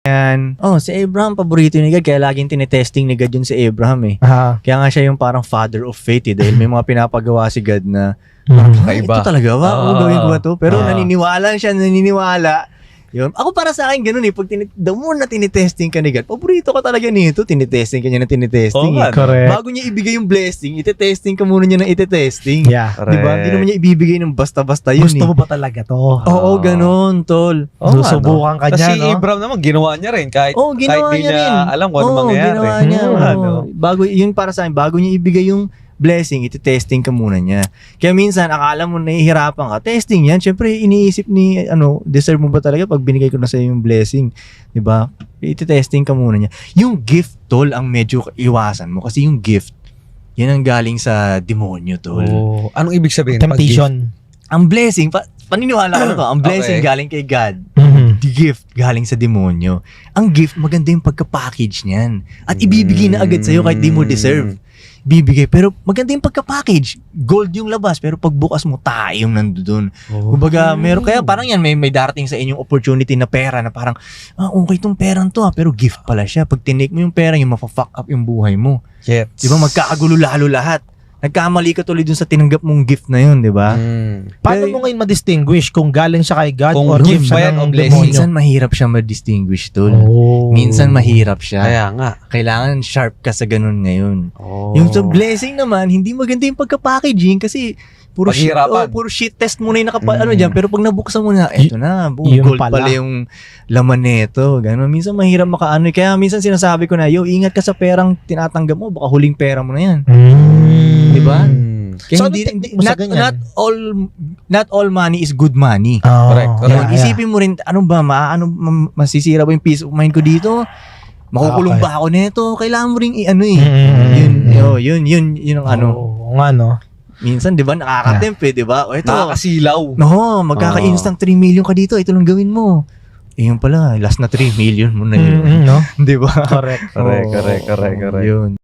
yan. Oh, si Abraham, paborito ni God. Kaya laging tinetesting ni God yun si Abraham eh. Kaya nga siya yung parang father of faith eh. Dahil may mga pinapagawa si God na Kaiba. ito talaga ba? Gawin ko ba to? Pero Oo. naniniwala. Yun. Ako para sa akin ganun eh. Pag the more na tinitesting ka ni God, paborito ka talaga nito. Tinitesting ka niya na tinitesting. Oo eh. nga, Correct. Bago niya ibigay yung blessing, ititesting ka muna niya ng ititesting. Yeah. Diba? Hindi naman niya ibibigay ng basta-basta yun Gusto eh. mo ba talaga to? Oo, ganun, tol. Oo nga, Susubukan ka Kasi niya, si no? Abraham naman, ginawa niya rin. Kahit, Oo, ginawa kahit di niya rin. alam kung ano Oo, mangyayari. ginawa niya. Ano? Bago, yun para sa akin, bago niya ibigay yung blessing, ititesting ka muna niya. Kaya minsan, akala mo nahihirapan ka, testing yan. Siyempre, iniisip ni, deserve mo ba talaga pag binigay ko na sa'yo yung blessing? Diba? Ititesting ka muna niya. Yung gift, tol, ang medyo iwasan mo. Kasi yung gift, yan ang galing sa demonyo, tol. Oh, anong ibig sabihin? Temptation. Ang blessing, paniniwala ko na to, ang blessing Okay. galing kay God. Mhm. The gift galing sa demonyo. Ang gift, maganda yung pagka-package niyan. At ibibigay na agad sa'yo kahit di mo deserve. Bibigay. Pero maganda yung pagka-package. Gold yung labas, pero pagbukas mo, tayo yung nandoon. Kumbaga, meron, kaya parang yan, may darating sa inyong opportunity na pera na parang, okay tong perang to pero gift pala siya. Pag tinake mo yung pera, yung mafa-fuck up yung buhay mo. Yes. Di ba? Magkakagulo lalo lahat. Nagkamali ka tuloy dun sa tinanggap mong gift na yun, di ba? Paano Pero- mo ngayon ma-distinguish kung galing siya kay God Kung or gift gift ba siya yan ng o blessing? demonyo? Minsan mahirap siya ma-distinguish, tol. Oh. Minsan mahirap siya. Kaya nga. Kailangan sharp ka sa ganun ngayon. Oh. Yung sa blessing naman, hindi maganda yung pagka-packaging kasi puro Paghirapan. puro shit test mo na yung dyan. Pero pag nabuksan mo na, eto na, yun gold pala. pala yung laman nito. Ganun. Minsan mahirap makaano. Kaya minsan sinasabi ko na, ingat ka sa perang tinatanggap mo. Baka huling pera mo na yan. Mm. Di ba? Kaya So, ano technique mo sa ganyan? not all money is good money. Correct, correct. Yun, isipin mo rin, masisira ba yung peace of mind ko dito? Makukulong Okay. ba ako nito? Kailangan mo ring yun ang Oo nga, no? Minsan, di ba, nakakatempt di ba? O ito, Nakakasilaw. no, magkaka-instant 3 million ka dito, ito lang gawin mo. Yun pala, last na 3 million mo na yun. No? Di ba? Correct. Correct. Yun.